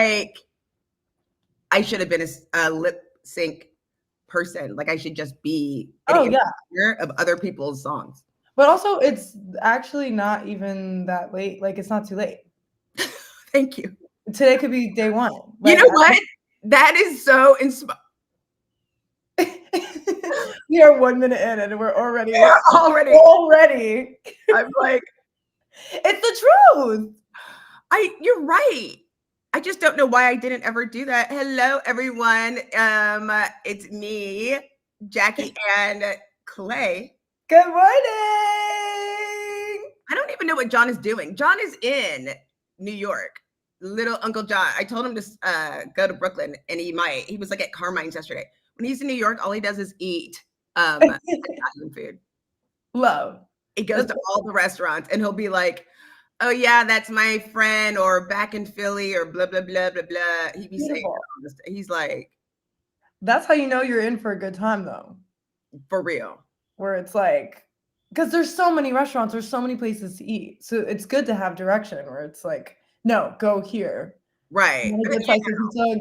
like I should have been a lip sync person. Like I should just be an of other people's songs. But also, it's actually not even that late. Like, it's not too late. Thank you. Today could be day one. Like, you know what? That is so inspiring. We are 1 minute in and we're already. I'm like, it's the truth. You're right. I just don't know why I didn't ever do that. Hello, everyone. It's me, Jackie and Clay. Good morning. I don't even know what John is doing. John is in New York. Little Uncle John. I told him to go to Brooklyn, and he might. He was like at Carmine's yesterday. When he's in New York, all he does is eat Italian food. Love. He goes to all the restaurants, and he'll be like, "Oh yeah, that's my friend," or "back in Philly," or blah blah blah blah blah. He'd be saying, he's like, that's how you know you're in for a good time, though. For real. Where it's like, because there's so many restaurants, there's so many places to eat, so it's good to have direction. Where it's like, no, go here. Right. Pizza,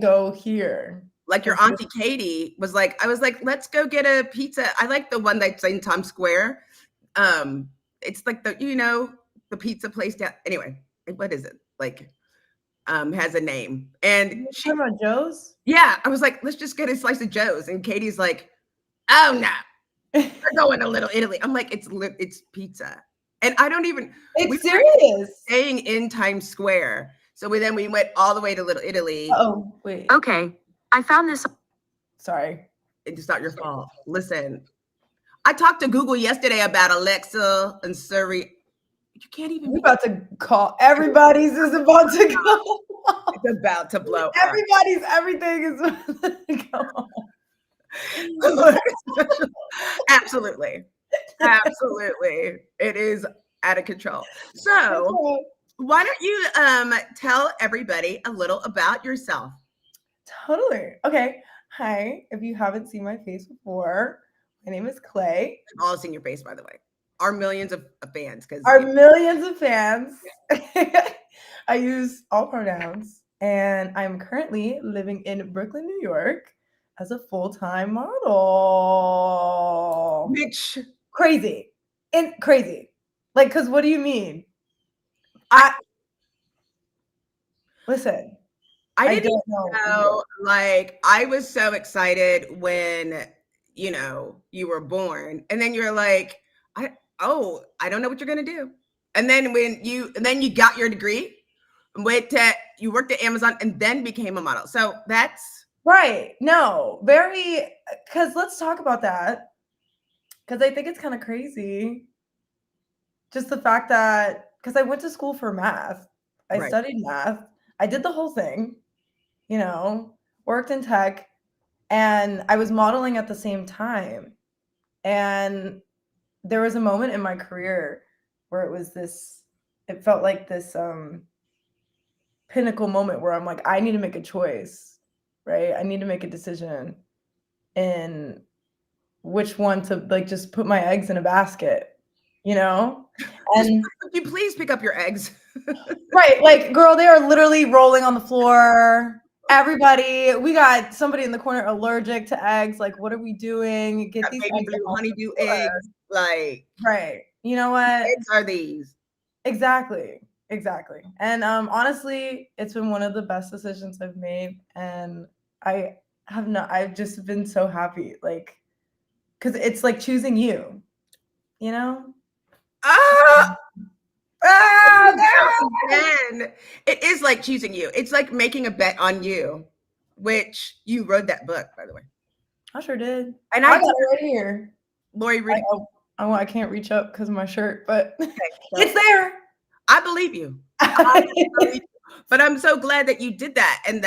go here. Like your Auntie Katie was like, I was like, let's go get a pizza. I like the one that's in Times Square. It's like the pizza place down. Anyway, what is it? Like, has a name. And she talking about Joe's? Yeah. I was like, let's just get a slice of Joe's. And Katie's like, oh no. We're going to Little Italy. I'm like, it's pizza. And I don't even. It's serious. Staying in Times Square. So we went all the way to Little Italy. Oh, wait. Okay. I found this. Sorry. It's not your fault. Listen, I talked to Google yesterday about Alexa and Siri. You can't even. We're about to call. Everybody's is about to go. It's about to blow. Everybody's everything is about to go. Absolutely. It is out of control. So why don't you tell everybody a little about yourself? Totally. Okay. Hi. If you haven't seen my face before, my name is Clay. I've all seen your face, by the way. Our millions of fans. Millions of fans. I use all pronouns, and I'm currently living in Brooklyn, New York, as a full-time model. Which crazy. Like, because what do you mean? Listen. I didn't know. Like, I was so excited when, you were born. And then you're like, I don't know what you're going to do. And then you got your degree, you worked at Amazon and then became a model. So that's right. No, because let's talk about that. Because I think it's kind of crazy. Just the fact that, because I went to school for math. I studied math. I did the whole thing, worked in tech, and I was modeling at the same time. And there was a moment in my career where it felt like this pinnacle moment where I'm like, I need to make a choice, right? I need to make a decision in which one to just put my eggs in a basket, And would you please pick up your eggs? Right. Like, girl, they are literally rolling on the floor. Everybody, we got somebody in the corner allergic to eggs. Like, what are we doing? Get these baby blue honeydew eggs. Like, right. You know what? Eggs are these. Exactly. And honestly, it's been one of the best decisions I've made. And I've just been so happy. Like, because it's like choosing you, Man, it is like choosing you. It's like making a bet on you, which you wrote that book, by the way. I sure did. And I got it right here. Lori, read it. I can't reach up because of my shirt, but it's there. I believe you. But I'm so glad that you did that. And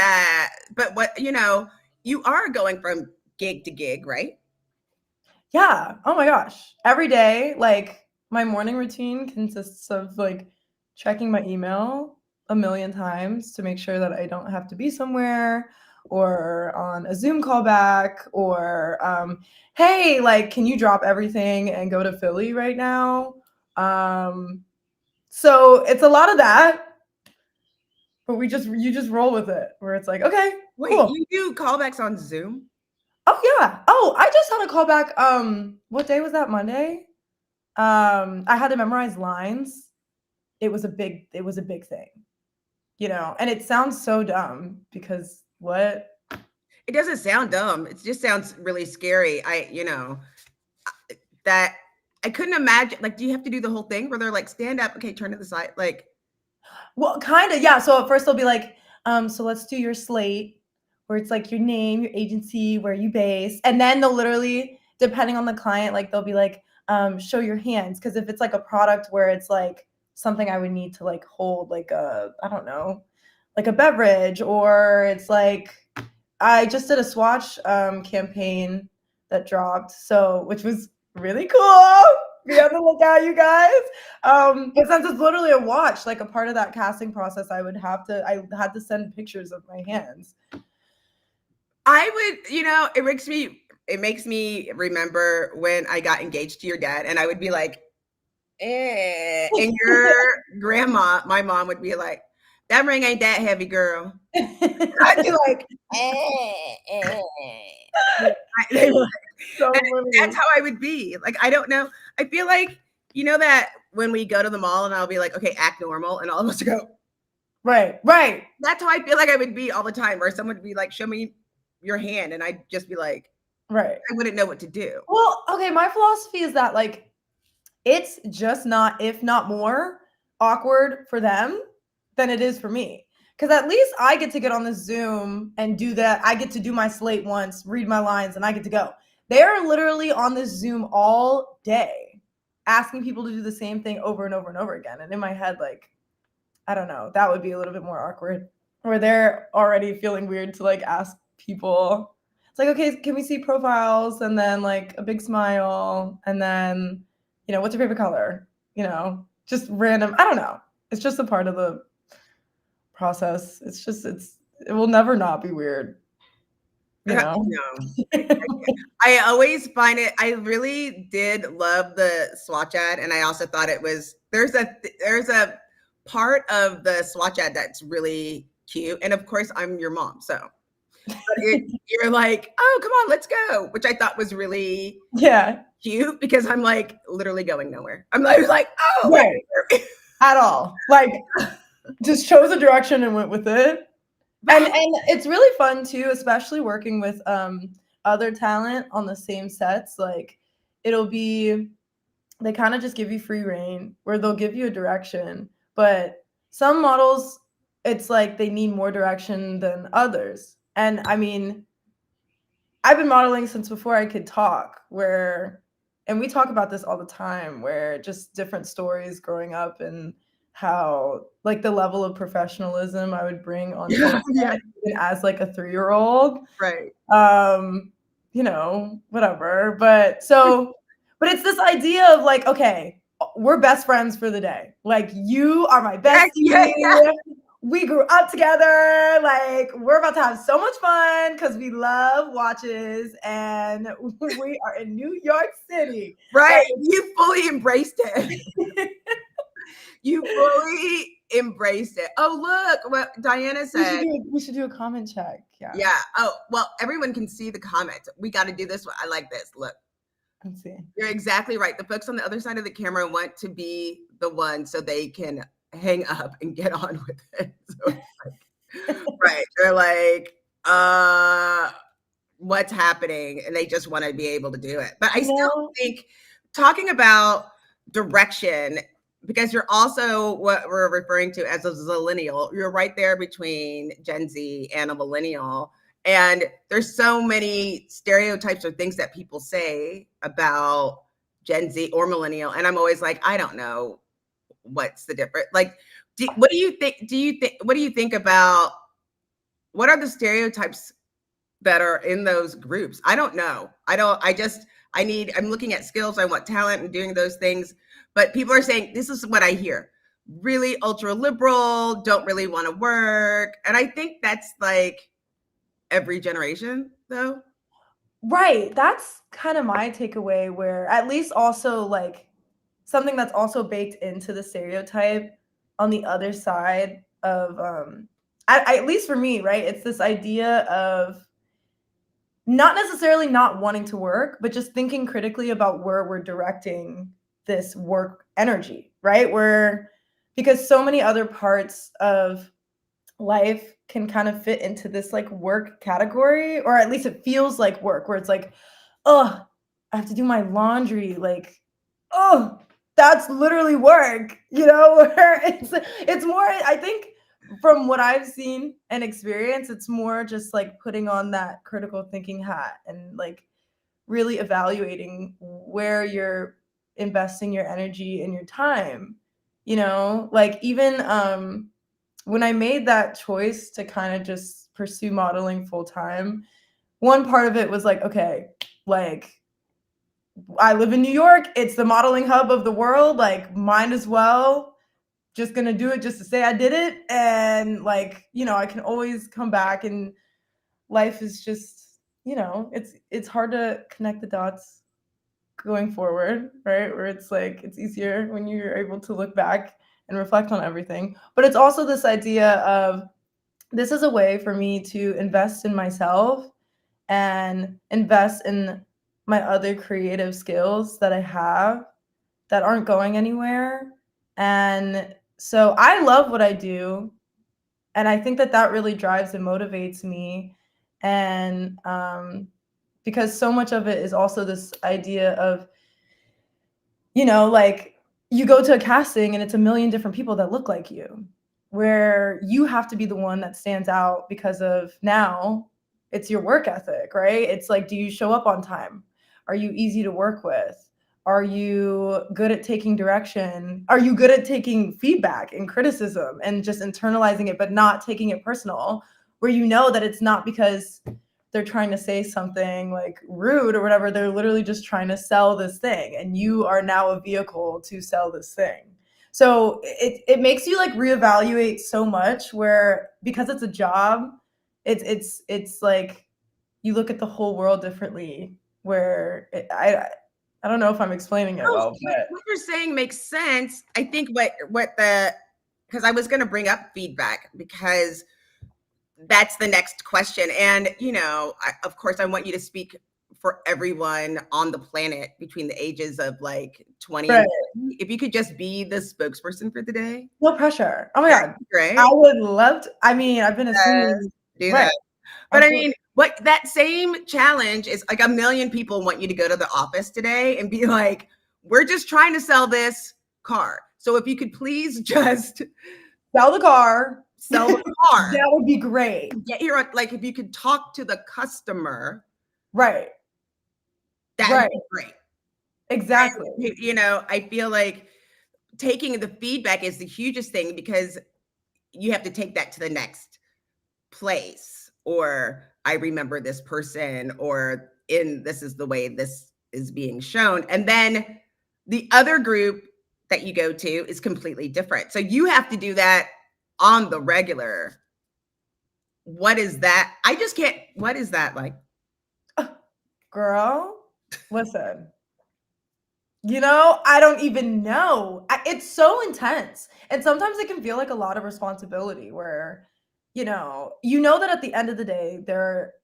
but what, you are going from gig to gig, right? Yeah. Oh my gosh. Every day, like, my morning routine consists of checking my email a million times to make sure that I don't have to be somewhere or on a Zoom call back or, hey, can you drop everything and go to Philly right now? So it's a lot of that. but you just roll with it where it's like, okay, Wait, cool. you do callbacks on Zoom? Oh yeah. Oh, I just had a callback. What day was that? Monday. I had to memorize lines. It was a big thing, and it sounds so dumb because what? It doesn't sound dumb. It just sounds really scary. That I couldn't imagine. Like, do you have to do the whole thing where they're like, stand up, okay, turn to the side? Like, Well, kind of, yeah. So at first they'll be like, so let's do your slate, where it's like your name, your agency, where you base, and then they'll literally, depending on the client, like they'll be like, show your hands, because if it's like a product where it's like something I would need to like hold, like I don't know, like a beverage, or it's like I just did a swatch campaign that dropped, so which was really cool. Be on the lookout, you guys. But since it's literally a watch, like a part of that casting process, I had to send pictures of my hands. I would, it makes me remember when I got engaged to your dad, and I would be like, and your grandma, my mom would be like, that ring ain't that heavy, girl. I'd be like, they were like, So and that's funny. how I would be. Like, I don't know. I feel like, that when we go to the mall and I'll be like, okay, act normal, and all of us go, Right, right, that's how I feel like I would be all the time, where someone would be like, show me your hand, and I'd just be like, right. I wouldn't know what to do. Well, okay, my philosophy is that like it's just not, if not more, awkward for them than it is for me. Because at least I get to get on the Zoom and do that. I get to do my slate once, read my lines, and I get to go. They're literally on this Zoom all day, asking people to do the same thing over and over and over again. And in my head, like, I don't know, that would be a little bit more awkward, where they're already feeling weird to like ask people. It's like, okay, can we see profiles? And then like a big smile. And then, what's your favorite color? Just random. I don't know. It's just a part of the process. It will never not be weird, you know? No. I always find it, I really did love the swatch ad, and I also thought there's a part of the swatch ad that's really cute, and of course, I'm your mom, so but you're like, "Oh, come on, let's go," which I thought was really Yeah. cute because I'm, like, literally going nowhere. I'm like, "Oh, wait." Right. At all. Like, just chose a direction and went with it. And it's really fun too, especially working with other talent on the same sets. Like it'll be they kind of just give you free reign where they'll give you a direction, but some models it's like they need more direction than others. And I mean, I've been modeling since before I could talk, and we talk about this all the time, where just different stories growing up and how like the level of professionalism I would bring on Yeah, yeah, even as like a 3-year-old. right. Whatever. But it's this idea of like, okay, we're best friends for the day. Like you are my Yeah, yeah, bestie. yeah. We grew up together. Like we're about to have so much fun because we love watches and we are in New York City. Right, you fully embraced it. You fully embraced it. Oh, look what Diana said. We should do a comment check. Yeah. Yeah. Oh, well, everyone can see the comments. We got to do this one. I like this. Look, Let's see. you're exactly right. The folks on the other side of the camera want to be the one so they can hang up and get on with it. So right. They're like, what's happening? And they just want to be able to do it. But I still think talking about direction, because you're also what we're referring to as a Zillennial, you're right there between Gen Z and a millennial. And there's so many stereotypes or things that people say about Gen Z or millennial. And I'm always like, I don't know what's the difference. Like, what do you think? What do you think about what are the stereotypes that are in those groups? I don't know. I'm looking at skills. I want talent and doing those things. But people are saying, this is what I hear. Really ultra liberal, don't really want to work. And I think that's like every generation though. Right. That's kind of my takeaway, where at least also like something that's also baked into the stereotype on the other side of at least for me, right? It's this idea of not necessarily not wanting to work, but just thinking critically about where we're directing this work energy, right? Because so many other parts of life can kind of fit into this like work category, or at least it feels like work, where it's like, oh, I have to do my laundry. Like, oh, that's literally work, where it's more, I think, from what I've seen and experienced, it's more just like putting on that critical thinking hat and like really evaluating where you're investing your energy and your time. Like even when I made that choice to kind of just pursue modeling full time, one part of it was like, okay, like I live in New York, it's the modeling hub of the world, like might as well just gonna do it just to say I did it. And like, I can always come back, and life is just, it's hard to connect the dots going forward, right? Where it's like it's easier when you're able to look back and reflect on everything. But it's also this idea of this is a way for me to invest in myself and invest in my other creative skills that I have that aren't going anywhere. And so I love what I do. And I think that that really drives and motivates me. And because so much of it is also this idea of, like you go to a casting and it's a million different people that look like you, where you have to be the one that stands out because of now it's your work ethic, right? It's like, do you show up on time? Are you easy to work with? Are you good at taking direction? Are you good at taking feedback and criticism and just internalizing it, but not taking it personal, where you know that it's not because they're trying to say something like rude or whatever. They're literally just trying to sell this thing, and you are now a vehicle to sell this thing. So it makes you like reevaluate so much, where because it's a job, it's like you look at the whole world differently, where I don't know if I'm explaining it Oh, well, but what you're saying makes sense. I think because I was going to bring up feedback, because that's the next question. And, of course, I want you to speak for everyone on the planet between the ages of like 20 and right. 30. If you could just be the spokesperson for the day, No pressure. Oh my that'd God. be I great. would love to. I mean, I've been assuming, Do right. that. But I Absolutely. mean, what that same challenge is like, a million people want you to go to the office today and be like, we're just trying to sell this car. So if you could please just Sell the car. sell the car, That would be great. get your, like, if you could talk to the customer, Right. that would Right. be great. Exactly. I feel like taking the feedback is the hugest thing, because you have to take that to the next place, or I remember this person, or in this is the way this is being shown. And then the other group that you go to is completely different. So you have to do that on the regular. What is that? I just can't. What is that like? Girl, listen. I don't even know. It's so intense. And sometimes it can feel like a lot of responsibility, where, that at the end of the day,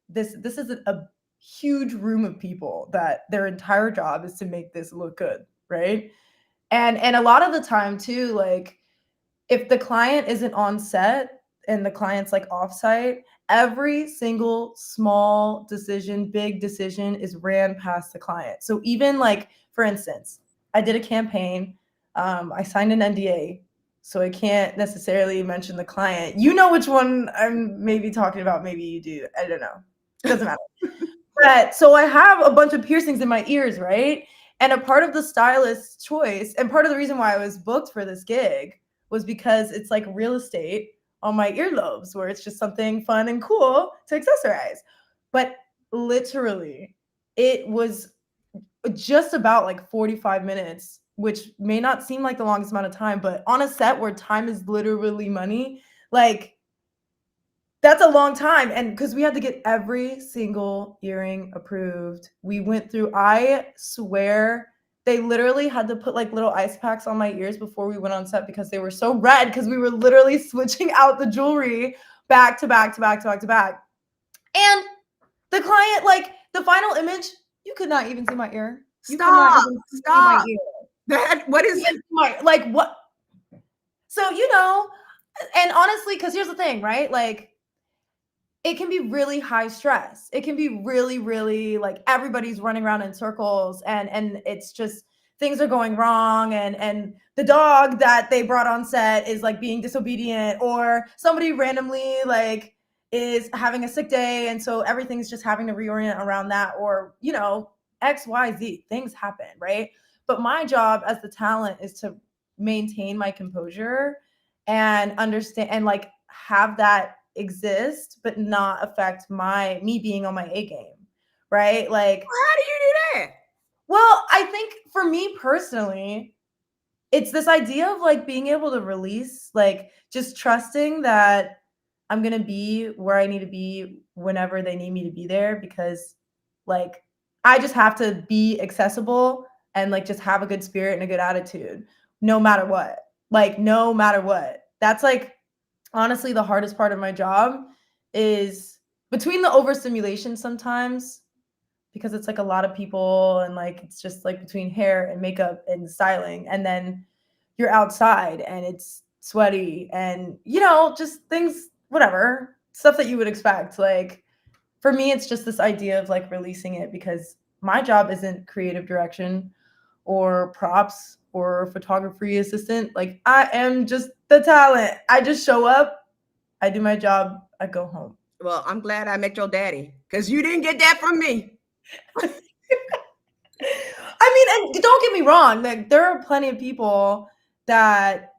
this is a huge room of people that their entire job is to make this look good, right? And a lot of the time too, like if the client isn't on set and the client's like offsite, every single small decision, big decision is ran past the client. So even like, for instance, I did a campaign, I signed an NDA, so I can't necessarily mention the client. You know which one I'm maybe talking about, maybe you do. I don't know. Doesn't matter. But so I have a bunch of piercings in my ears, right? And a part of the stylist's choice, and part of the reason why I was booked for this gig, was because it's like real estate on my earlobes, where it's just something fun and cool to accessorize. But literally, it was just about like 45 minutes, which may not seem like the longest amount of time, but on a set where time is literally money, like that's a long time. And because we had to get every single earring approved, we went through, I swear, they literally had to put like little ice packs on my ears before we went on set, because they were so red, because we were literally switching out the jewelry back to back to back to back to back. And the client, like the final image, you could not even see my ear. You could not Stop. even see my Stop. ear. That what is My, like what? So, you know, and honestly, because here's the thing, right? Like, it can be really high stress. It can be really, really like everybody's running around in circles, and it's just things are going wrong, and the dog that they brought on set is like being disobedient, or somebody randomly like is having a sick day, and so everything's just having to reorient around that, or you know, XYZ things happen, right? But my job as the talent is to maintain my composure and understand and like have that exist but not affect me being on my A game, right? Like, how do you do that? well, I think for me personally, it's this idea of like being able to release, like just trusting that I'm going to be where I need to be whenever they need me to be there, because like I just have to be accessible and like just have a good spirit and a good attitude no matter what. Like no matter what. That's like honestly the hardest part of my job is between the overstimulation sometimes, because it's like a lot of people and like it's just like between hair and makeup and styling, and then you're outside and it's sweaty and you know just things, whatever stuff that you would expect. Like for me it's just this idea of like releasing it, because my job isn't creative direction or props or photography assistant. Like I am just the talent. I just show up, I do my job, I go home. Well, I'm glad I met your daddy because you didn't get that from me. I mean, and don't get me wrong, like there are plenty of people that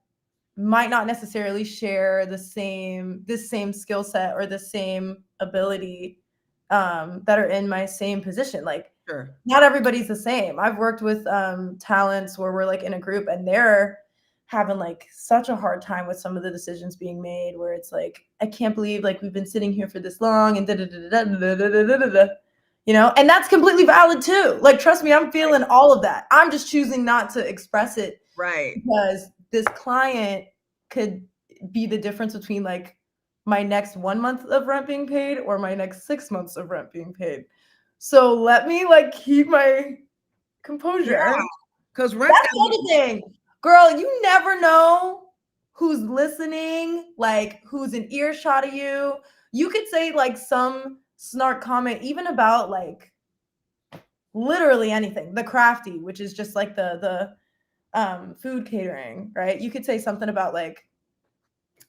might not necessarily share this same skill set or the same ability, that are in my same position. Like Sure. not everybody's the same. I've worked with talents where we're like in a group and they're having like such a hard time with some of the decisions being made, where it's like, I can't believe like we've been sitting here for this long and da da da da da da da da da, you know, and that's completely valid too. Like trust me, I'm feeling all of that. I'm just choosing not to express it, Right. because this client could be the difference between like my next 1 month of rent being paid or my next 6 months of rent being paid. So let me like keep my Yeah. composure. Because rent's That's got to the be. other thing. Girl, you never know who's listening, like who's in earshot of you. You could say like some snark comment, even about like literally anything. The crafty, which is just like the food catering, right? You could say something about like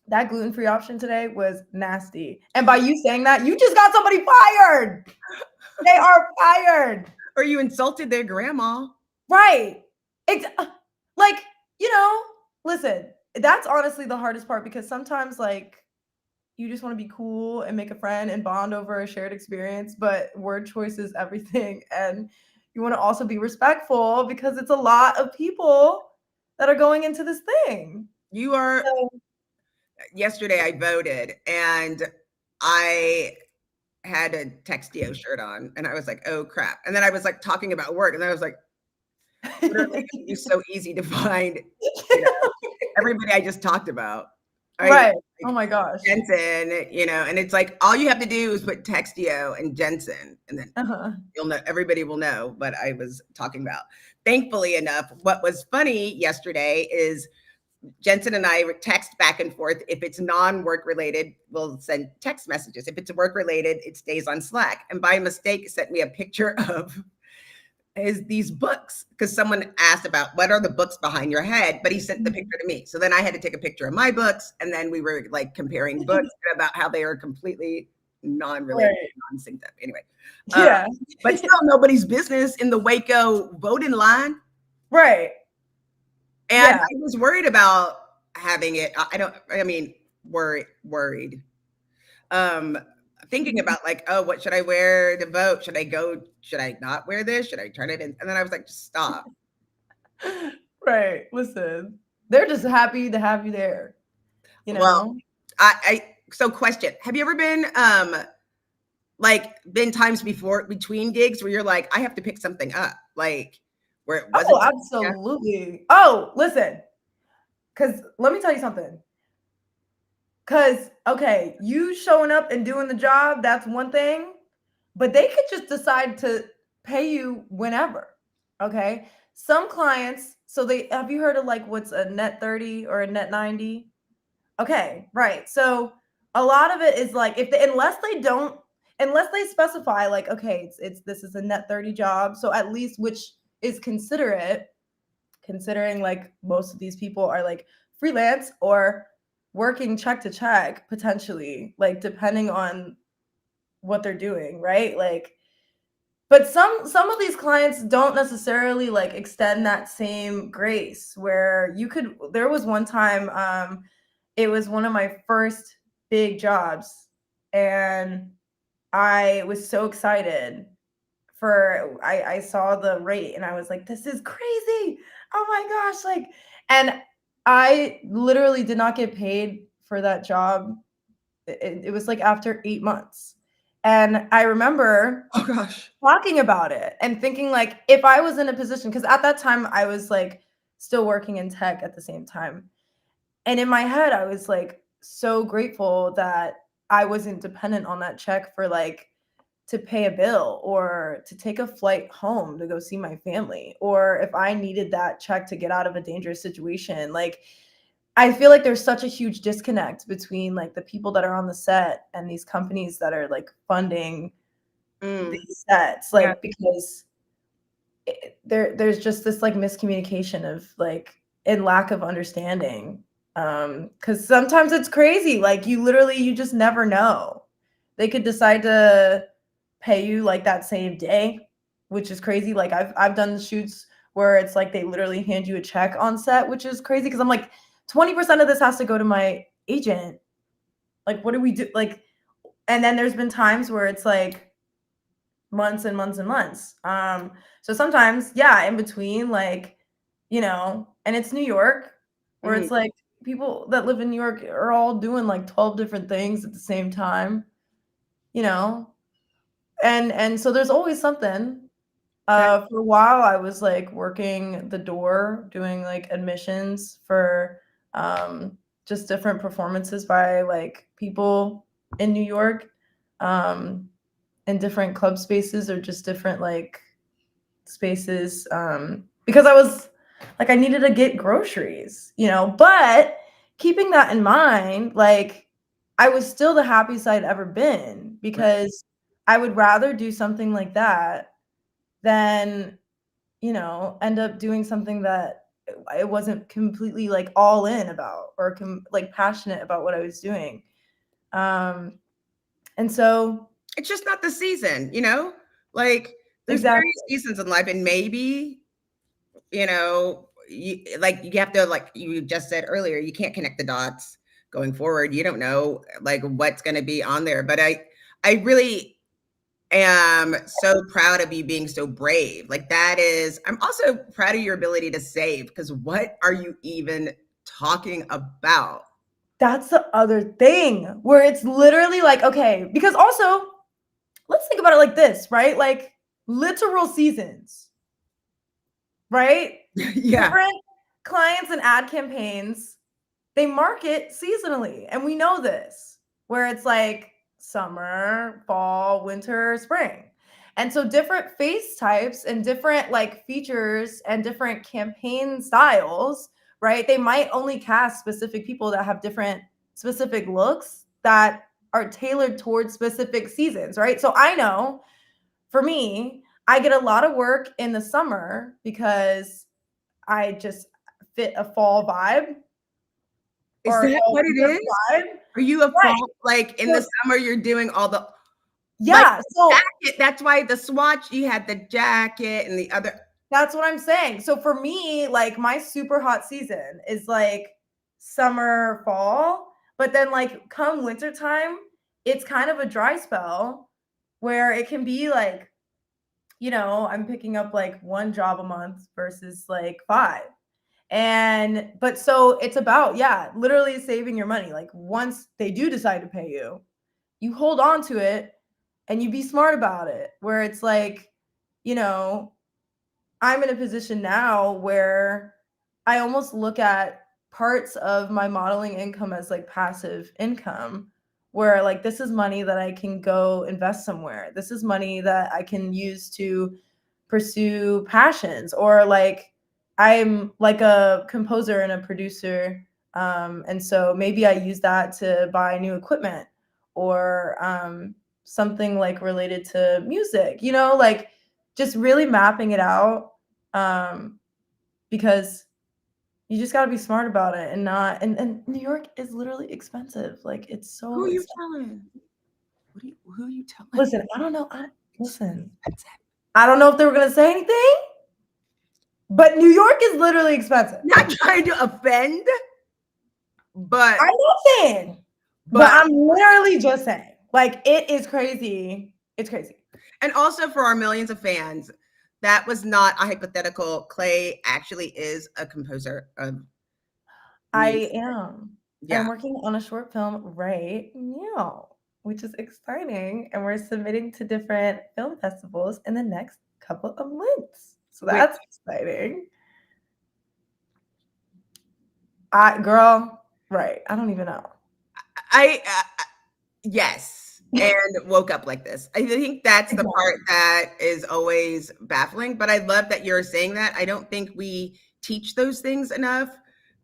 that gluten-free option today was nasty. And by you saying that, you just got somebody fired. They are fired. Or you insulted their grandma. Right. It's like, you know, listen, that's honestly the hardest part, because sometimes like you just want to be cool and make a friend and bond over a shared experience, but word choice is everything. And you want to also be respectful because it's a lot of people that are going into this thing. You are. So, Yesterday, I voted and I had a Textio shirt on, and I was like, "Oh crap!" And then I was like talking about work, and then I was like, "Literally, it was so easy to find, you know, everybody I just talked about." I right. Oh like my gosh. Jensen, you know, and it's like all you have to do is put Textio and Jensen, and then Uh-huh. you'll know. Everybody will know what I was talking about. Thankfully enough, what was funny yesterday is Jensen and I text back and forth. If it's non-work related, we'll send text messages. If it's work related, it stays on Slack. And by mistake, sent me a picture of these books because someone asked about what are the books behind your head, but he sent the picture to me. So then I had to take a picture of my books, and then we were like comparing books about how they are completely non-related, Right. non-synced up. Anyway, Yeah. but still nobody's business in the Waco voting line. Right. And Yeah. I was worried about having it. I mean, worried. Um, Thinking about like, oh, what should I wear to vote? Should I not wear this? Should I turn it in? And then I was like, just stop. Right. Listen, they're just happy to have you there, you Well, know? so question, have you ever been, like been times before between gigs where you're like, I have to pick something up, like where it wasn't. Oh, absolutely. Oh, listen, because let me tell you something. Because okay, you showing up and doing the job, that's one thing, but they could just decide to pay you whenever. Okay. Some clients, so they have you heard of like what's a net 30 or a net 90? Okay, right. So a lot of it is like if they, unless they specify like okay, it's this is a net 30 job, so at least which is considerate considering like most of these people are like freelance or working check to check potentially, like depending on what they're doing, right? Like but some of these clients don't necessarily like extend that same grace where you could there was one time it was one of my first big jobs and I was so excited for I saw the rate and I was like, this is crazy. Oh my gosh. Like, and I literally did not get paid for that job. It was like after 8 months. And I remember Oh gosh. talking about it and thinking like if I was in a position, because at that time I was like still working in tech at the same time. And in my head, I was like so grateful that I wasn't dependent on that check for like to pay a bill or to take a flight home to go see my family, or if I needed that check to get out of a dangerous situation. Like, I feel like there's such a huge disconnect between like the people that are on the set and these companies that are like funding Mm, these sets, yeah. like because there's just this like miscommunication of like and lack of understanding because sometimes it's crazy, like you just never know. They could decide to pay you like that same day, which is crazy. Like I've done shoots where it's like they literally hand you a check on set, which is crazy because I'm like 20% of this has to go to my agent. Like what do we do? Like, and then there's been times where it's like months and months and months. So sometimes, yeah, in between, like, and it's New York, where Mhm. it's like people that live in New York are all doing like 12 different things at the same time, you know? And so there's always something. That For a while I was like working the door, doing like admissions for just different performances by like people in New York. Um in different club spaces or just different like spaces because I was like I needed to get groceries, but keeping that in mind, like I was still the happiest I'd ever been right. because I would rather do something like that than end up doing something that it wasn't completely like all in about or like passionate about what I was doing. And so It's just not the season, you know? Like, there's various exactly. seasons in life, and maybe, like, you have to, like you just said earlier, you can't connect the dots going forward. You don't know, like, what's gonna be on there, but I really am so proud of you being so brave. Like, I'm also proud of your ability to save because what are you even talking about? That's the other thing where it's literally like, okay, because also let's think about it like this, right? Like literal seasons, right? Yeah. Different clients and ad campaigns, they market seasonally. And we know this, where it's like summer, fall, winter, spring. And so different face types and different like features and different campaign styles, right? They might only cast specific people that have different specific looks that are tailored towards specific seasons, right? So I know for me, I get a lot of work in the summer because I just fit a fall vibe Is or a that fall what it winter is? vibe. Are you a Right. fall like, in the So summer, you're doing all the like, yeah, so jacket, that's why the swatch, you had the jacket and the other that's what I'm saying. So for me, like my super hot season is like summer, fall, but then like come wintertime, it's kind of a dry spell where it can be like, I'm picking up like one job a month versus like five. And but so it's about, yeah, literally saving your money. Like once they do decide to pay you, you hold on to it and you be smart about it. Where it's like, you know, I'm in a position now where I almost look at parts of my modeling income as like passive income where like this is money that I can go invest somewhere. This is money that I can use to pursue passions, or like I'm like a composer and a producer, and so maybe I use that to buy new equipment, or something like related to music, like just really mapping it out, because you just got to be smart about it, and not and New York is literally expensive. Like it's Who so are you expensive. telling? Who are you telling? Listen, I don't know. Listen, Expensive. I don't know if they were gonna say anything, but New York is literally expensive. Not trying to offend, but I'm not saying, but but I'm literally just saying, like, it is crazy. It's crazy. and also for our millions of fans, that was not a hypothetical. Clay actually is a composer of I music. am. Yeah. I'm working on a short film right now, which is exciting. And we're submitting to different film festivals in the next couple of months. So Wait, that's exciting. Girl, right. I don't even know. I yes, and woke up like this. I think that's the part Exactly. that is always baffling, but I love that you're saying that. I don't think we teach those things enough.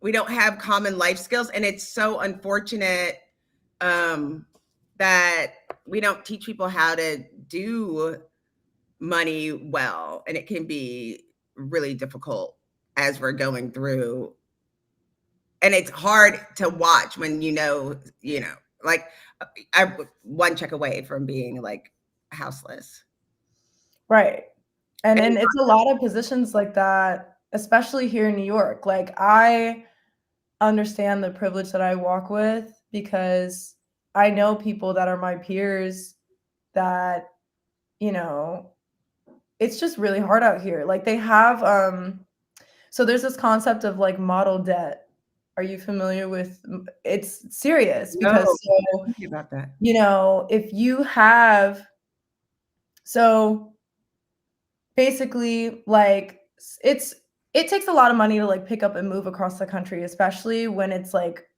We don't have common life skills, and it's so unfortunate um, that we don't teach people how to do money well, and it can be really difficult as we're going through, and it's hard to watch when like I'm one check away from being like houseless. Right. And And it's a lot of positions like that, especially here in New York. Like I understand the privilege that I walk with, because I know people that are my peers that, you know, it's just really hard out here. Like they have so there's this concept of like model debt. Are you familiar with it's serious no, because so, thinking about that. if you have so basically like it takes a lot of money to like pick up and move across the country, especially when it's like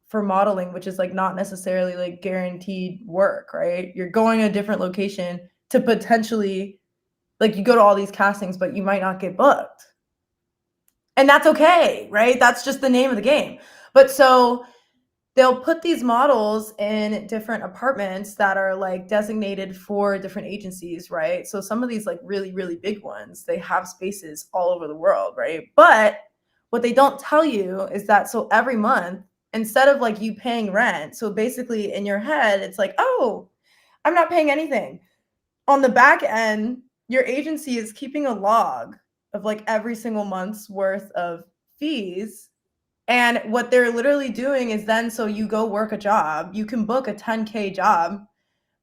for modeling, which is like not necessarily like guaranteed work, right? You're going a different location to potentially like you go to all these castings, but you might not get booked. And that's okay, right? That's just the name of the game. But so they'll put these models in different apartments that are like designated for different agencies, right? So some of these like really, really big ones, they have spaces all over the world, right? But what they don't tell you is that so every month, instead of like you paying rent, so basically in your head, it's like, oh, I'm not paying anything. On the back end, your agency is keeping a log of like every single month's worth of fees, and what they're literally doing is then so you go work a job, you can book a 10K job,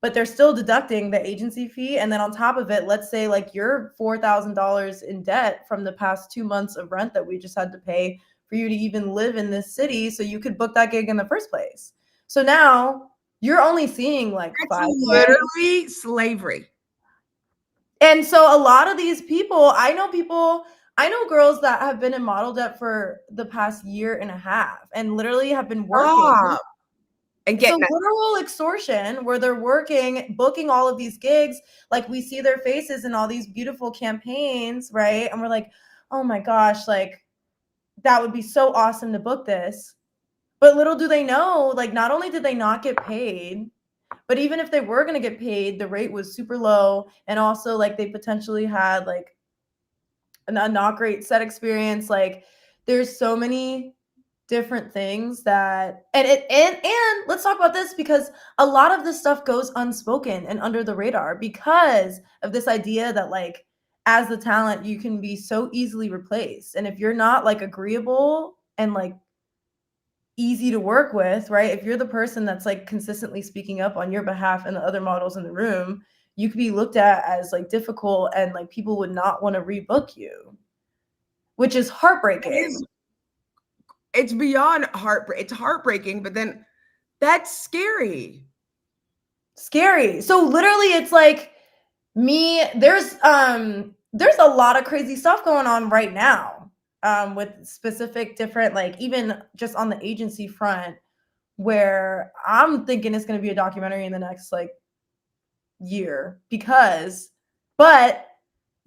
but they're still deducting the agency fee. And then on top of it, let's say like you're $4,000 in debt from the past 2 months of rent that we just had to pay for you to even live in this city so you could book that gig in the first place. So now you're only seeing like That's 5K. literally slavery. And so a lot of these people, I know girls that have been in model debt for the past year and a half and literally have been working. Stop and So get that. literal extortion where they're working, booking all of these gigs, like we see their faces in all these beautiful campaigns, right? And we're like, oh my gosh, like that would be so awesome to book this. But little do they know, like not only did they not get paid, but even if they were going to get paid, the rate was super low. And also like they potentially had like a not great set experience. Like there's so many different things that and let's talk about this, because a lot of this stuff goes unspoken and under the radar because of this idea that like as the talent you can be so easily replaced, and if you're not like agreeable and like easy to work with, right? If you're the person that's like consistently speaking up on your behalf and the other models in the room, you could be looked at as like difficult, and like people would not want to rebook you, which is It heartbreaking. is, it's beyond heartbreak. It's heartbreaking, but then that's scary. Scary. So literally it's like there's a lot of crazy stuff going on right now with specific different like even just on the agency front where I'm thinking it's going to be a documentary in the next like year but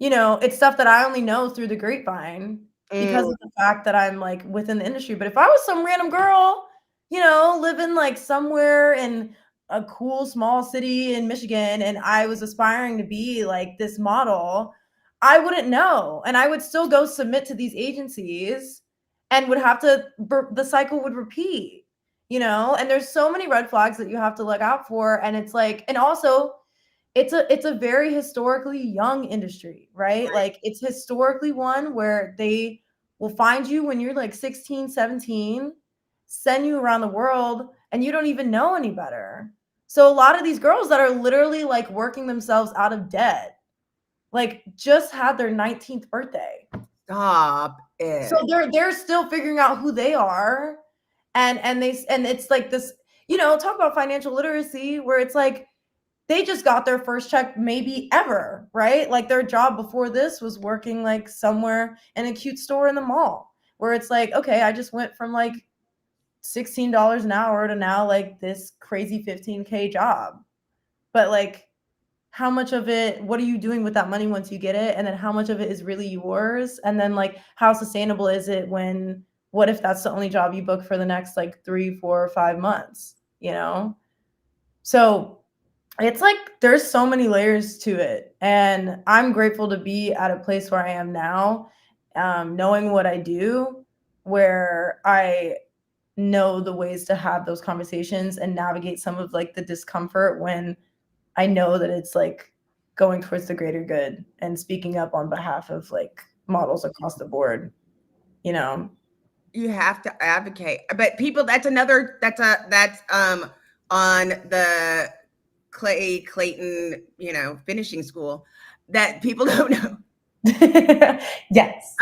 it's stuff that I only know through the grapevine because of the fact that I'm like within the industry. But if I was some random girl, living like somewhere in a cool small city in Michigan and I was aspiring to be like this model, I wouldn't know. And I would still go submit to these agencies and would have to, the cycle would repeat, and there's so many red flags that you have to look out for. And it's like, and also, it's a very historically young industry, right? Like it's historically one where they will find you when you're like 16, 17, send you around the world and you don't even know any better. So a lot of these girls that are literally like working themselves out of debt, like just had their 19th birthday. Stop it. So they're still figuring out who they are. And it's like this, talk about financial literacy where it's like they just got their first check maybe ever, right? Like their job before this was working like somewhere in a cute store in the mall where it's like, okay, I just went from like $16 an hour to now like this crazy 15K job. But like how much of it, what are you doing with that money once you get it? And then how much of it is really yours? And then like how sustainable is it when, what if that's the only job you book for the next like 3, 4, 5 months, So it's like there's so many layers to it. And I'm grateful to be at a place where I am now, knowing what I do, where I know the ways to have those conversations and navigate some of like the discomfort when I know that it's like going towards the greater good and speaking up on behalf of like models across the board, You have to advocate. But people, that's on the Clay Clayton, finishing school that people don't know. Yes.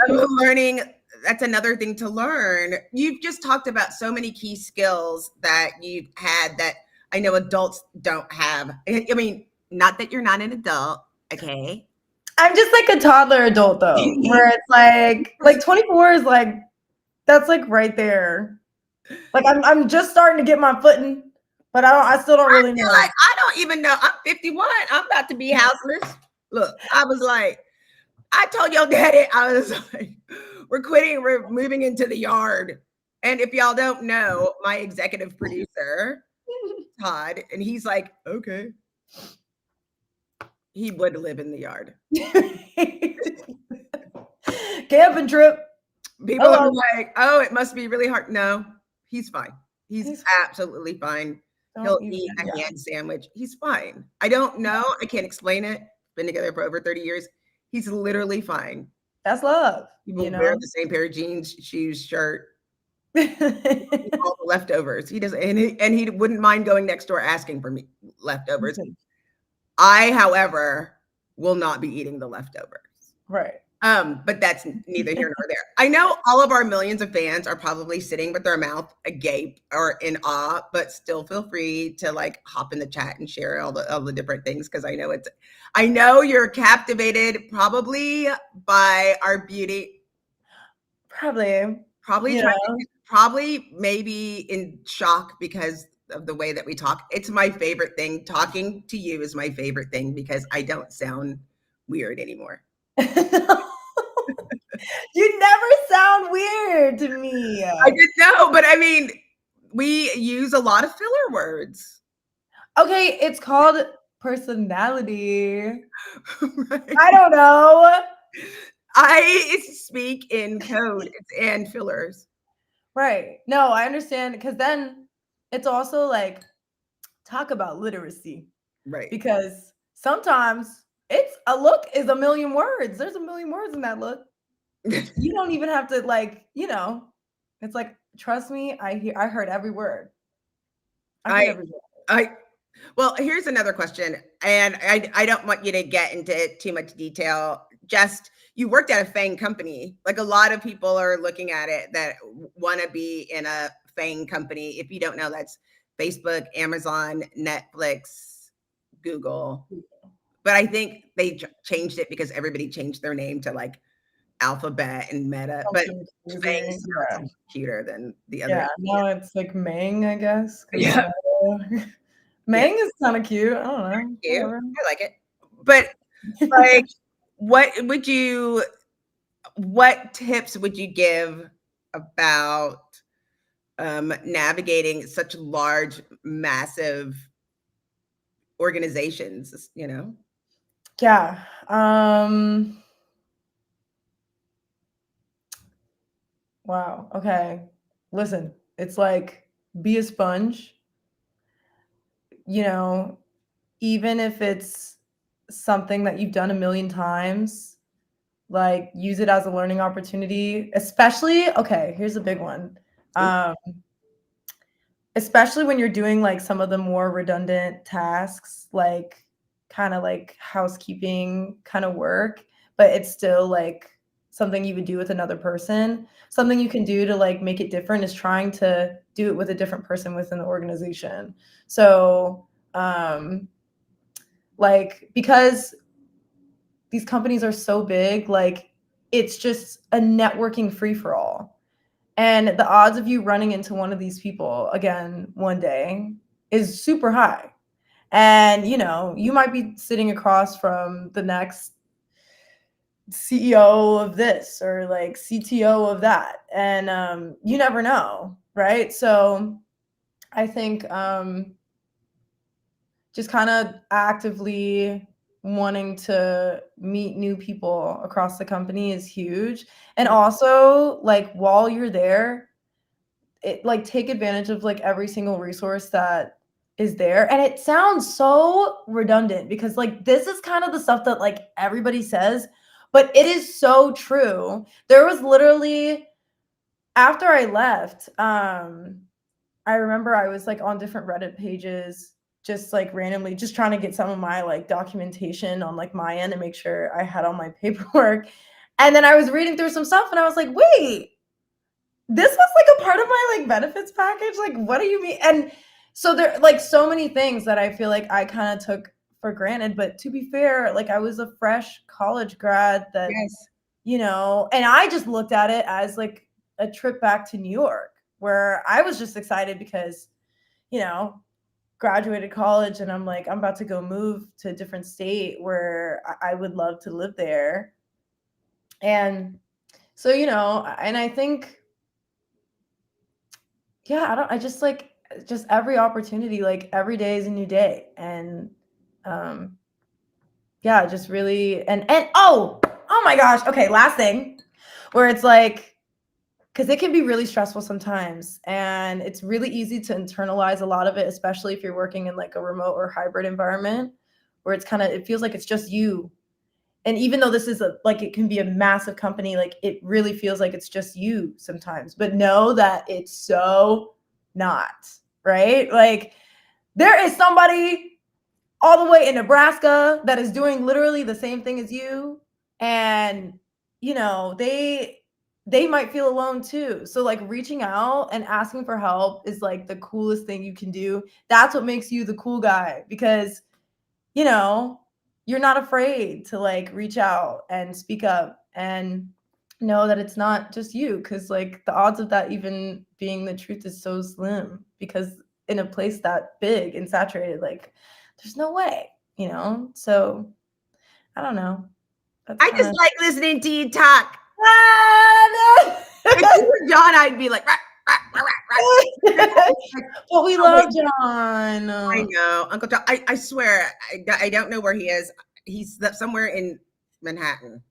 Learning, that's another thing to learn. You've just talked about so many key skills that you've had that I know adults don't have. I mean, not that you're not an adult, okay? I'm just like a toddler adult though, where it's like 24 is like, that's like right there. Like I'm just starting to get my footing, but I still don't really know. Like, I don't even know. I'm 51. I'm about to be houseless. Look, I was like, I told your daddy, I was like, we're quitting, we're moving into the yard. And if y'all don't know, my executive producer, Todd, and he's like, okay. He would live in the yard. Camping trip. People are like, oh, it must be really hard. No, he's fine. He's absolutely fine. He'll eat a hand sandwich. He's fine. I don't know. I can't explain it. Been together for over 30 years. He's literally fine. That's love. He will wear the same pair of jeans, shoes, shirt. All the leftovers. He does, and he wouldn't mind going next door asking for me leftovers. I, however, will not be eating the leftovers. Right. But that's neither here nor there. I know all of our millions of fans are probably sitting with their mouth agape or in awe, but still feel free to like hop in the chat and share all the different things because I know you're captivated probably by our beauty. Probably maybe in shock because of the way that we talk. It's my favorite thing. Talking to you is my favorite thing because I don't sound weird anymore. You never sound weird to me. I didn't know, but I mean, we use a lot of filler words. Okay, it's called personality. Right. I don't know. I speak in code and fillers. Right. No, I understand because then it's also like talk about literacy. Right. Because sometimes it's a look is a million words. There's a million words in that look. You don't even have to like, it's like, trust me, I heard every word. Well, here's another question. And I don't want you to get into too much detail. Just you worked at a FANG company. Like a lot of people are looking at it that want to be in a FANG company. If you don't know, that's Facebook, Amazon, Netflix, Google. But I think they changed it because everybody changed their name to like Alphabet and Meta, but Something Fang crazy. sounds so Yeah. much cuter than the other. Yeah. Now it's like Mang, I guess, because of Yeah, Meta. yeah, Mang is kind of cute. I don't know. cute. Whatever. I like it. But like, what would you? What tips would you give about navigating such large, massive organizations? You know. Yeah. Wow. Okay. Listen, it's like be a sponge, you know, even if it's something that you've done a million times, like use it as a learning opportunity, especially okay, here's a big one. Ooh, Um especially when you're doing like some of the more redundant tasks, like kind of like housekeeping kind of work, but it's still like something you would do with another person. Something you can do to like make it different is trying to do it with a different person within the organization. So, like because these companies are so big, like it's just a networking free for all. And the odds of you running into one of these people again one day is super high. And you might be sitting across from the next CEO of this or like CTO of that. And you never know, right? So I think just kind of actively wanting to meet new people across the company is huge. And also, like, while you're there, like take advantage of like every single resource that is there. And it sounds so redundant because like this is kind of the stuff that like everybody says, but it is so true. There was literally after I left, I remember I was like on different Reddit pages just like randomly just trying to get some of my like documentation on like my end and make sure I had all my paperwork. And then I was reading through some stuff and I was like, wait, this was like a part of my like benefits package. Like, what do you mean? And so there like so many things that I feel like I kind of took for granted. But to be fair, like I was a fresh college grad that, yes. and I just looked at it as like a trip back to New York where I was just excited because, you know, graduated college and I'm like, I'm about to go move to a different state where I would love to live there. And so, and I think yeah, I just like just every opportunity, like every day is a new day. And um yeah, just really and oh my gosh. Okay, last thing where it's like because it can be really stressful sometimes and it's really easy to internalize a lot of it, especially if you're working in like a remote or hybrid environment where it's kind of it feels like it's just you. And even though this is like it can be a massive company, like it really feels like it's just you sometimes. But know that it's so not, right? Like there is somebody all the way in Nebraska that is doing literally the same thing as you. And they might feel alone too. So like reaching out and asking for help is like the coolest thing you can do. That's what makes you the cool guy because you know, you're not afraid to like reach out and speak up and know that it's not just you because like the odds of that even being the truth is so slim because in a place that big and saturated, like there's no way. So I don't know. That's I kind just of like listening to you talk. ah, If you were John, I'd be like, "Rah, rah, rah, rah, rah." but we Oh, wait, love I John. know, Uncle John. I swear, I don't know where he is. He's somewhere in Manhattan.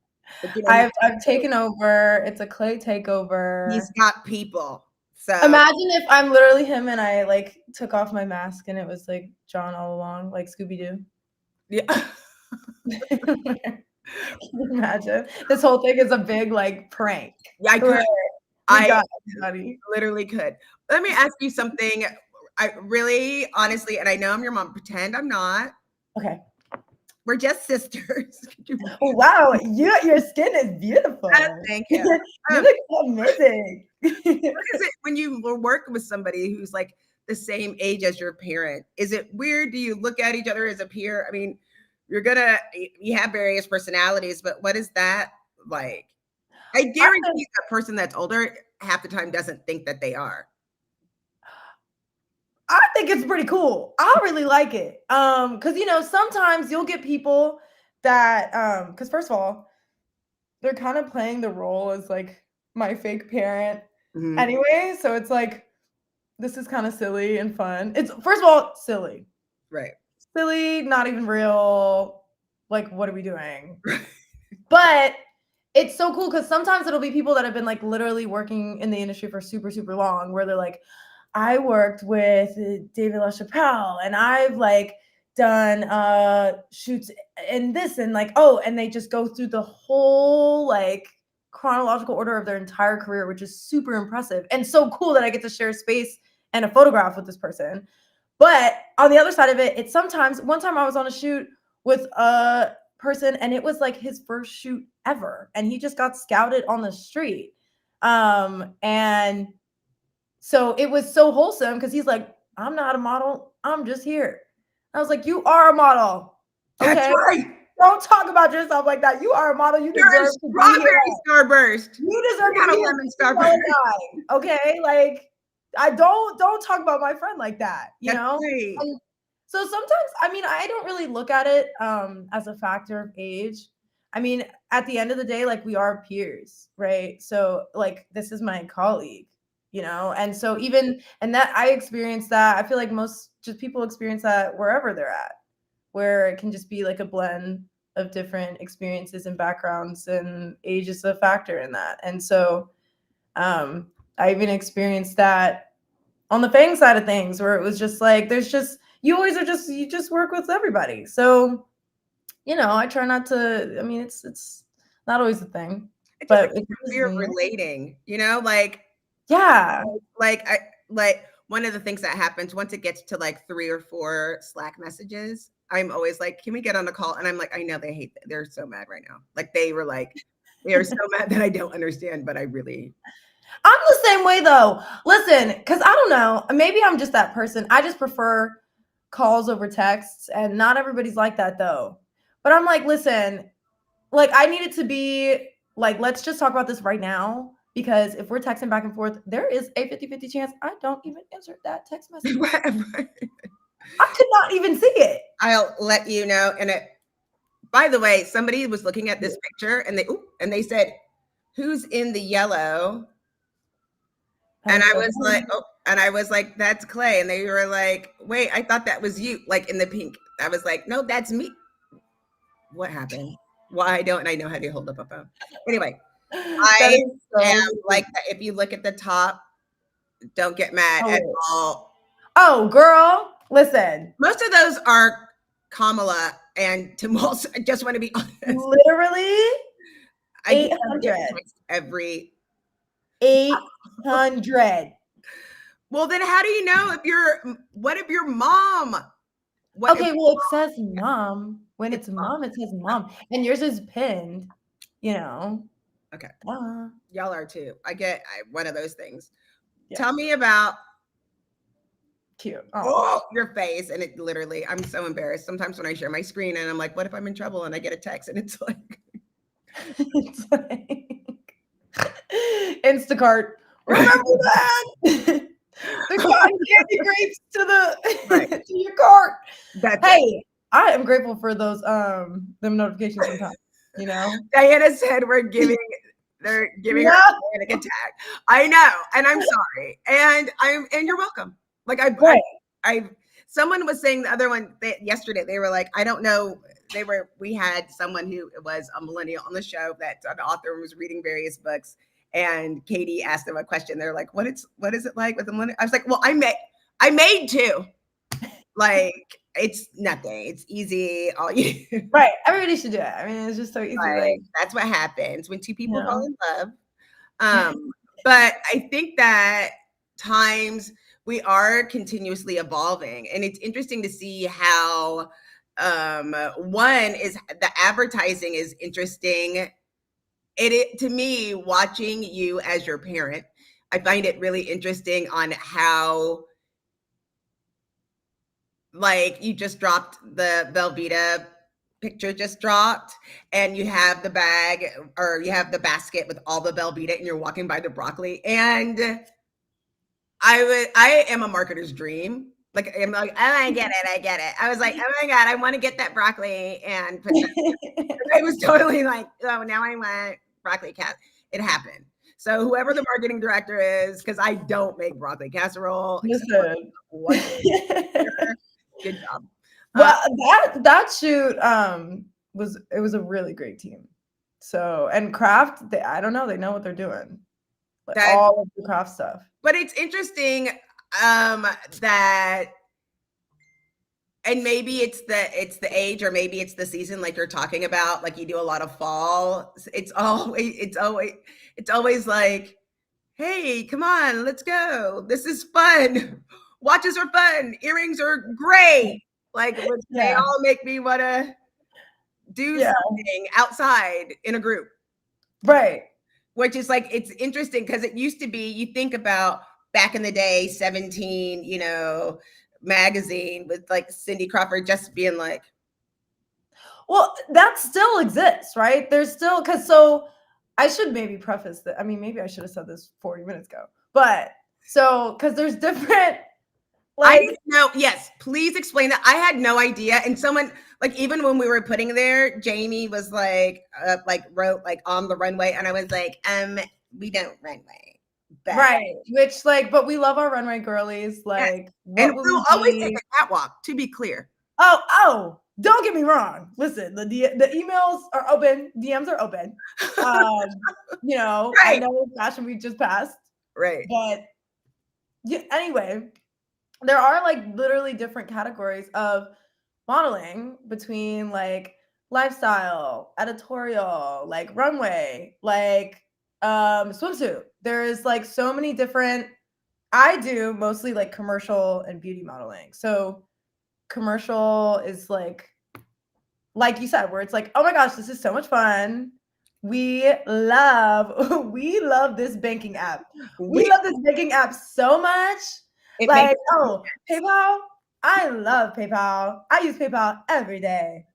But I've taken over. It's a Clay he's takeover. got people. So Imagine if I'm literally him and I like took off my mask and it was like John all along, like Scooby Doo. yeah, Can you imagine? This whole thing is a big like prank yeah, I could. where we I got everybody. literally could. Let me ask you something. I really, honestly, and I know I'm your mom. Pretend I'm not. Okay. We're just sisters. Could you Oh, wow, your skin is beautiful. thank you? You Um, look amazing. what is it when you were working with somebody who's like the same age as your parent? Is it weird? Do you look at each other as a peer? I mean, you have various personalities, but what is that like? I guarantee the person that's older half the time doesn't think that they are. I think it's pretty cool. I really like it. Because sometimes you'll get people that because first of all, they're kind of playing the role as like my fake parent anyway. So it's like this is kind of silly and fun. It's first of all silly. Right. Silly, not even real. Like, what are we doing? But it's so cool because sometimes it'll be people that have been like literally working in the industry for super, super long, where they're like, I worked with David LaChapelle and I've like done shoots and this and like, oh, and they just go through the whole like chronological order of their entire career, which is super impressive and so cool that I get to share space and a photograph with this person. But on the other side of it, it's sometimes one time I was on a shoot with a person and it was like his first shoot ever and he just got scouted on the street. And so it was so wholesome because he's like, I'm not a model, I'm just here. I was like, you are a model. That's Okay. right. Don't talk about yourself like that. You are a model. You You're a deserve to be strawberry here. starburst. You deserve You're to not be a here. lemon starburst. Okay. Like I don't talk about my friend like that, That's right. And so sometimes, I mean, I don't really look at it as a factor of age. I mean, at the end of the day, like we are peers, right? So like this is my colleague, and so even and that I experienced that. I feel like most just people experience that wherever they're at, where it can just be like a blend of different experiences and backgrounds, and age is a factor in that. And so I even experienced that on the Fang side of things, where it was just like there's just you just work with everybody. So I try not to. I mean, it's not always a thing, It's just but like a fear of relating, like yeah, like one of the things that happens once it gets to like 3 or 4 Slack messages, I'm always like, can we get on a call? And I'm like, I know they're so mad right now. Like they are so mad that I don't understand, but I really. I'm the same way though. Listen, because I don't know, maybe I'm just that person. I just prefer calls over texts, and not everybody's like that though. But I'm like, listen, like I need it to be like, let's just talk about this right now. Because if we're texting back and forth, there is a 50-50 chance I don't even answer that text message. I could not even see it. I'll let you know. And by the way, somebody was looking at this picture and they said, who's in the yellow? And I was like, that's Clay. And they were like, wait, I thought that was you, like in the pink. I was like, no, that's me. What happened? Why don't I know how to hold up a phone? Anyway, I am like, if you look at the top, don't get mad at all. Oh, girl, listen. Most of those are Kamala and Timos. I just want to be honest. Literally, 800 every 800. Well, then how do you know what if your mom? Okay, well, it says mom. When it's mom, it says mom. And yours is pinned, Okay. Y'all are too. I get one of those things. Yeah. Tell me about cute. Your face. And it literally, I'm so embarrassed. Sometimes when I share my screen and I'm like, what if I'm in trouble? And I get a text and it's like Instacart. Remember that? The cotton candy grapes to your cart. Hey, I am grateful for those them notifications sometimes. Diana said they're giving her a panic attack. I know, and I'm sorry, and you're welcome. Like someone was saying the other one yesterday. They were like, I don't know. We had someone who was a millennial on the show that's an author and was reading various books. And Katie asked them a question. They're like, what is it like with a millennial? I was like, well, I made 2. Like, it's nothing. It's easy. Right. Everybody should do it. I mean, it's just so easy. Like, that's what happens when 2 people fall in love. But I think that times we are continuously evolving. And it's interesting to see how one is the advertising is interesting. It to me, watching you as your parent, I find it really interesting on how like you just dropped the Velveeta picture just dropped and you have the bag or you have the basket with all the Velveeta and you're walking by the broccoli. And I am a marketer's dream. Like, I'm like, oh, I get it. I get it. I was like, oh my God, I want to get that broccoli and put that. I was totally like, oh, now I want broccoli cat. It happened. So whoever the marketing director is, because I don't make broccoli casserole. Listen. One good job. Well, that shoot was a really great team. So, and Kraft, I don't know, they know what they're doing. Like all of the Kraft stuff. But it's interesting that, and maybe it's the age or maybe it's the season, like you're talking about, like you do a lot of fall. It's always like, hey, come on, let's go. This is fun. Watches are fun. Earrings are great. Like they all make me want to do something outside in a group. Right. Which is like, it's interesting because it used to be, you think about back in the day, 17, magazine with like Cindy Crawford just being like. Well, that still exists, right? There's still, so I should maybe preface that. I mean, maybe I should have said this 40 minutes ago, but because there's different. I didn't know. Yes, please explain that. I had no idea. And someone, like, even when we were putting there, Jamie was like wrote like on the runway, and I was like, we don't runway. Right. Which but we love our runway girlies. Like, and we'll always take a catwalk, to be clear. Oh, don't get me wrong. Listen, the emails are open, DMs are open. Right. I know Fashion Week just passed. Right. But anyway, there are like literally different categories of modeling between like lifestyle, editorial, like runway, like swimsuit. There's like so many different. I do mostly like commercial and beauty modeling. So commercial is like you said, where it's like, oh my gosh, this is so much fun. We love this banking app. We love this banking app so much. Like, PayPal. I love PayPal. I use PayPal every day.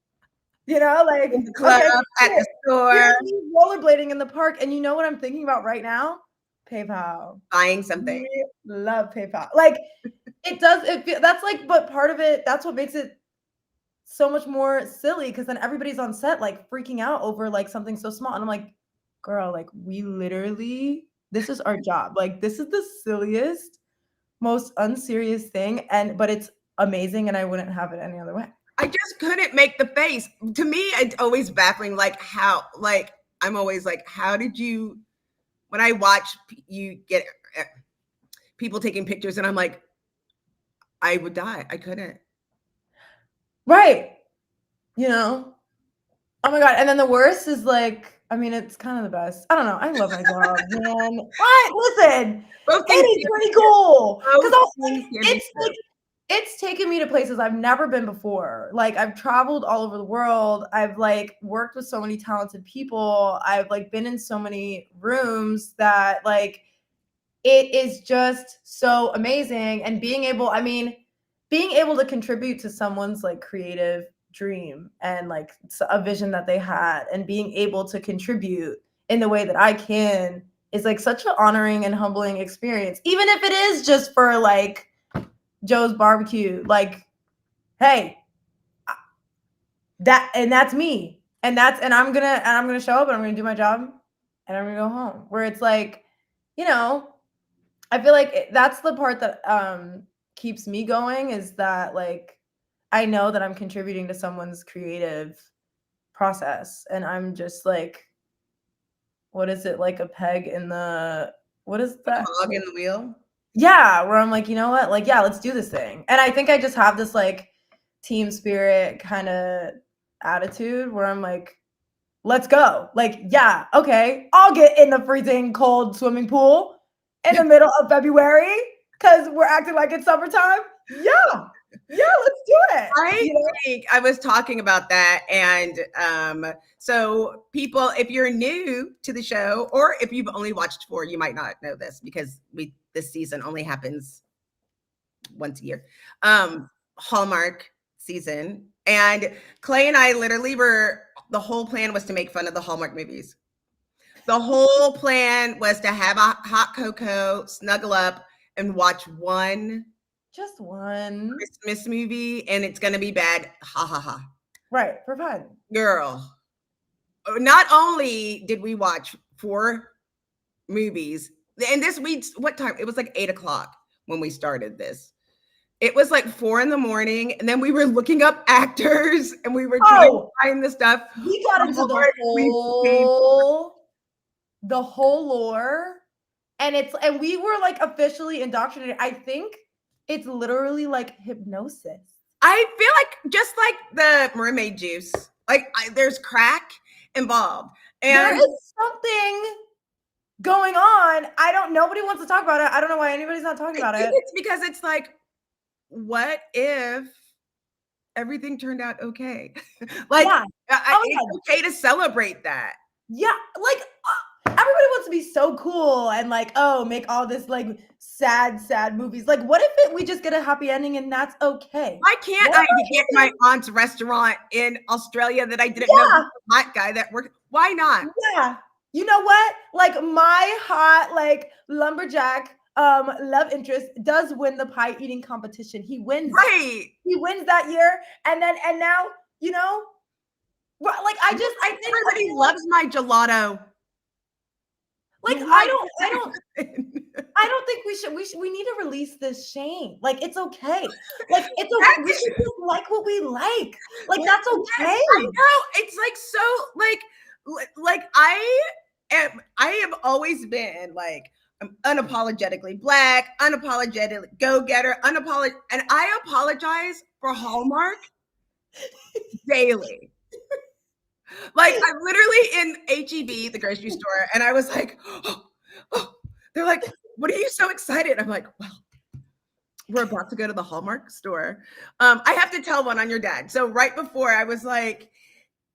Like in the club, at the store, rollerblading in the park. And you know what I'm thinking about right now? PayPal. Buying something. We love PayPal. Like it does. That's like, but part of it, that's what makes it so much more silly, because then everybody's on set like freaking out over like something so small. And I'm like, girl, like we literally, this is our job. Like this is the silliest, most unserious thing. But it's amazing, and I wouldn't have it any other way. I just couldn't make the face. To me, it's always baffling, like how, like, I'm always like, how did you, when I watch you get people taking pictures and I'm like, I would die. I couldn't. Right. Oh my God. And then the worst is like, I mean, it's kind of the best. I don't know. I love my job, man. What? Listen, it is pretty cool. Because it's taken me to places I've never been before. Like I've traveled all over the world. I've like worked with so many talented people. I've like been in so many rooms that like it is just so amazing. And being able to contribute to someone's like creative dream and like a vision that they had, and being able to contribute in the way that I can is like such an honoring and humbling experience. Even if it is just for like Joe's barbecue, like, hey, that's me, and I'm gonna show up, and I'm gonna do my job, and I'm gonna go home. Where it's like, I feel like that's the part that keeps me going, is that like I know that I'm contributing to someone's creative process, and I'm just like, what is it, like a peg in the, what is that? Cog in the wheel. Yeah, where I'm like, you know what? Like, yeah, let's do this thing. And I think I just have this like team spirit kind of attitude where I'm like, let's go. Like, yeah, okay, I'll get in the freezing cold swimming pool in the middle of February because we're acting like it's summertime. Yeah, let's do it. I was talking about that. And so people, if you're new to the show, or if you've only watched 4, you might not know this because this season only happens once a year. Hallmark season, And Clay and I literally were, the whole plan was to make fun of the Hallmark movies. The whole plan was to have a hot cocoa, snuggle up, and watch one Just one. Christmas movie, and it's gonna be bad. Ha ha ha. Right, for fun. Girl, not only did we watch 4 movies, and this week's what time? It was like 8 o'clock when we started this. It was like 4 in the morning, and then we were looking up actors and we were trying to Oh, find the stuff. we got into We paid the whole lore, and we were like officially indoctrinated. I think it's literally like hypnosis. I feel like just like the mermaid juice, like there's crack involved, There and is something going on. Nobody wants to talk about it. I don't know why anybody's not talking about it. it's because it's like, what if everything turned out okay? Like, Yeah. Oh, it's okay to celebrate that. yeah, like everybody wants to be so cool and like, oh, make all this like sad movies. Like, what if we just get a happy ending and that's okay? Why can't I get my aunt's restaurant in Australia that I didn't know was a hot guy that worked? Why not? Yeah. You know what? Like my hot like lumberjack love interest does win the pie eating competition. He wins. Right. He wins that year. And now, you know, like I think everybody loves my gelato. Like I don't think we need to release this shame. Like it's okay. Like it's okay. We should just like what we like. Like that's okay. I know. It's like so like I have always been like, I'm unapologetically Black, unapologetic go-getter, unapologetic, and I apologize for Hallmark daily. Like I'm literally in HEB, the grocery store, and I was like, oh. They're like, what are you so excited? I'm like, well, we're about to go to the Hallmark store. I have to tell one on your dad. So right before I was like,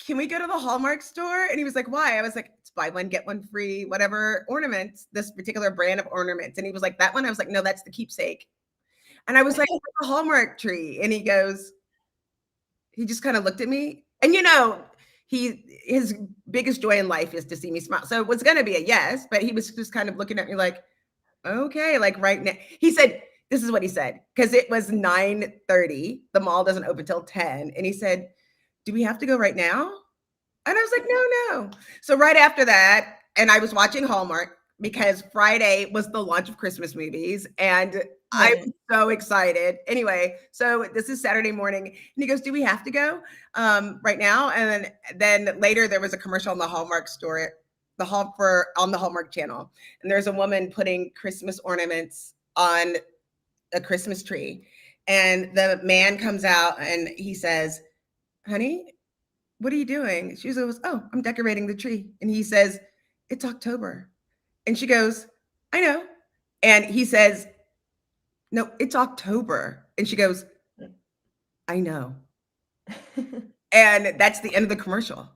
can we go to the Hallmark store? And he was like, why? I was like, it's buy one, get one free, whatever ornaments, this particular brand of ornaments. And he was like, that one? I was like, no, that's the keepsake. And I was like, the Hallmark tree. And he just kind of looked at me. And his biggest joy in life is to see me smile. So it was going to be a yes, but he was just kind of looking at me like, okay, like right now. He said, this is what he said, because it was 9:30. The mall doesn't open till 10. And he said, do we have to go right now? And I was like, no. So right after that, and I was watching Hallmark because Friday was the launch of Christmas movies. And I was so excited. Anyway, so this is Saturday morning. And he goes, do we have to go right now? And then later there was a commercial on the Hallmark store, on the Hallmark channel. And there's a woman putting Christmas ornaments on a Christmas tree. And the man comes out and he says, honey, what are you doing? She goes, oh, I'm decorating the tree. And he says, it's October. And she goes, I know. And he says, no, it's October. And she goes, I know. And that's the end of the commercial.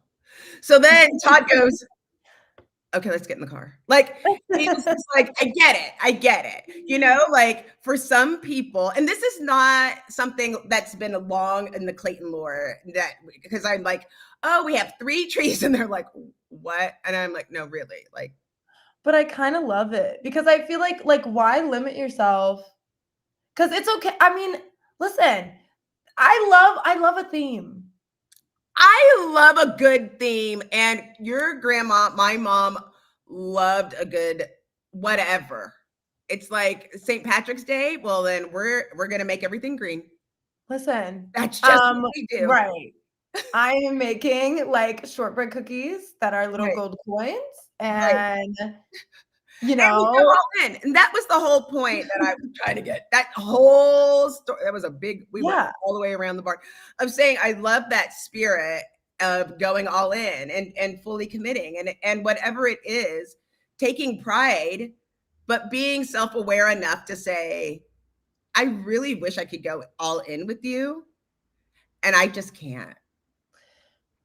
So then Todd goes, okay, let's get in the car. Like, he was just like, I get it. Like for some people, and this is not something that's been long in the Clayton lore, because I'm like, oh, we have 3 trees. And they're like, what? And I'm like, no, really, like. But I kind of love it because I feel like why limit yourself? Because it's okay. I mean, listen, I love a theme. I love a good theme. And your grandma, my mom, loved a good whatever. It's like St. Patrick's Day. Well, then we're gonna make everything green. Listen, That's just what we do. Right. I am making like shortbread cookies that are little gold coins, and you know, and we go all in. And that was the whole point that I was trying to get. That whole story. That was a big. We went all the way around the barn. I'm saying I love that spirit of going all in and fully committing and whatever it is, taking pride, but being self-aware enough to say, I really wish I could go all in with you, and I just can't.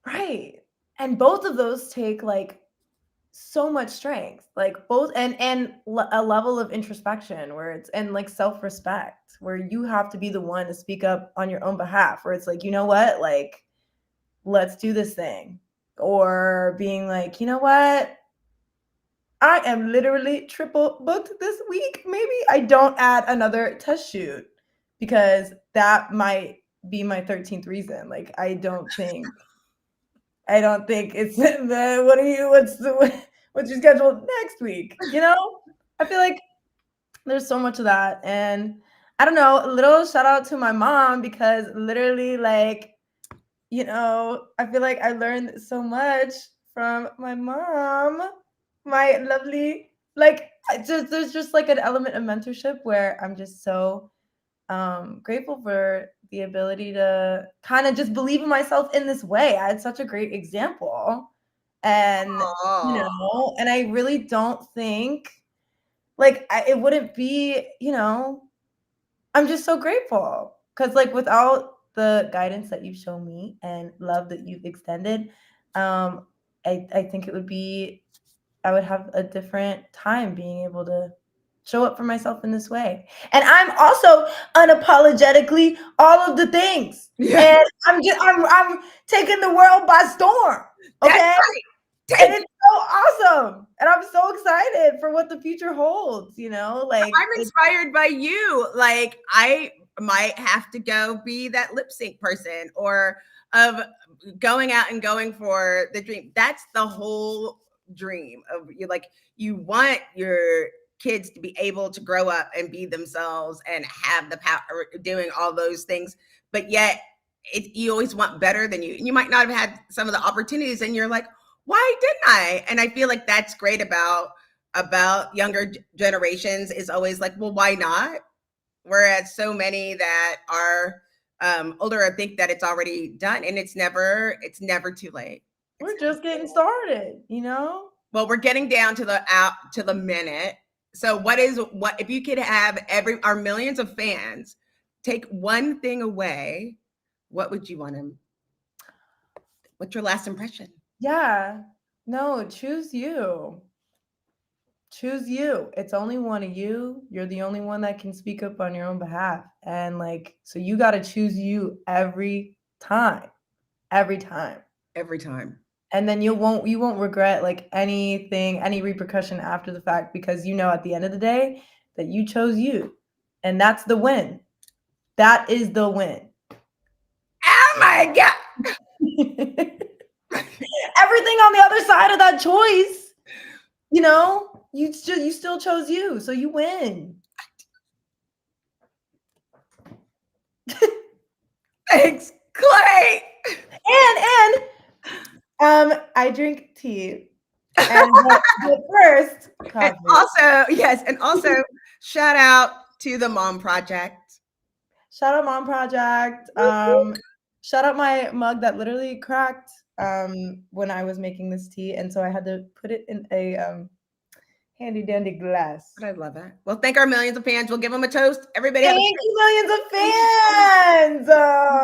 Right. And both of those take like so much strength, like both and a level of introspection where it's and like self-respect where you have to be the one to speak up on your own behalf where it's like, you know what, like let's do this thing, or being like, you know what, I am literally triple booked this week, maybe I don't add another test shoot because that might be my 13th reason. Like I don't think it's the what are you what's your schedule next week? You know? I feel like there's so much of that. And I don't know, a little shout out to my mom because literally like, I feel like I learned so much from my mom. My lovely like there's just like an element of mentorship where I'm just so grateful for the ability to kind of just believe in myself in this way. I had such a great example. And, Aw. and I really don't think like it wouldn't be, I'm just so grateful because like without the guidance that you've shown me and love that you've extended, I think it would be I would have a different time being able to show up for myself in this way. And I'm also unapologetically all of the things. Yeah, And I'm taking the world by storm. that's Okay? right. And Take it's so awesome. And I'm so excited for what the future holds, like I'm inspired by you. Like I might have to go be that lip sync person or of going out and going for the dream. That's the whole dream of you. Like you want your kids to be able to grow up and be themselves and have the power doing all those things, but yet you always want better than you. And you might not have had some of the opportunities and you're like, why didn't I? And I feel like that's great about younger generations is always like, well, why not? Whereas so many that are older, I think that it's already done, and it's never too late. we're just getting started. Well, we're getting down to the minute. So, what if you could have our millions of fans take one thing away? What would you want them? What's your last impression? Yeah. No, choose you. Choose you. It's only one of you. You're the only one that can speak up on your own behalf. And like, so you got to choose you every time. Every time. Every time. And then you won't regret like anything, any repercussion after the fact because at the end of the day that you chose you. And that's the win. That is the win. Oh my god! Everything on the other side of that choice, you still chose you, so you win. Thanks, Clay. And I drink tea, but first And coffee. also, yes, and also shout out to the Mom Project. Shout out Mom Project. Shout out my mug that literally cracked when I was making this tea, and so I had to put it in a handy dandy glass. I love it. Well, thank our millions of fans. We'll give them a toast. Everybody have Thank you, millions of fans.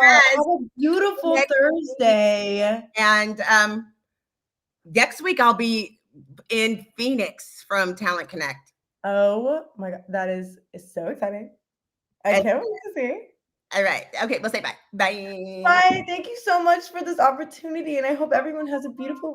yes. Have a beautiful Next Thursday. And next week I'll be in Phoenix from Talent Connect. Oh my god, that is so exciting. I And- can't wait to see. all right. Okay, we'll say bye. Bye. Bye. Thank you so much for this opportunity, and I hope everyone has a beautiful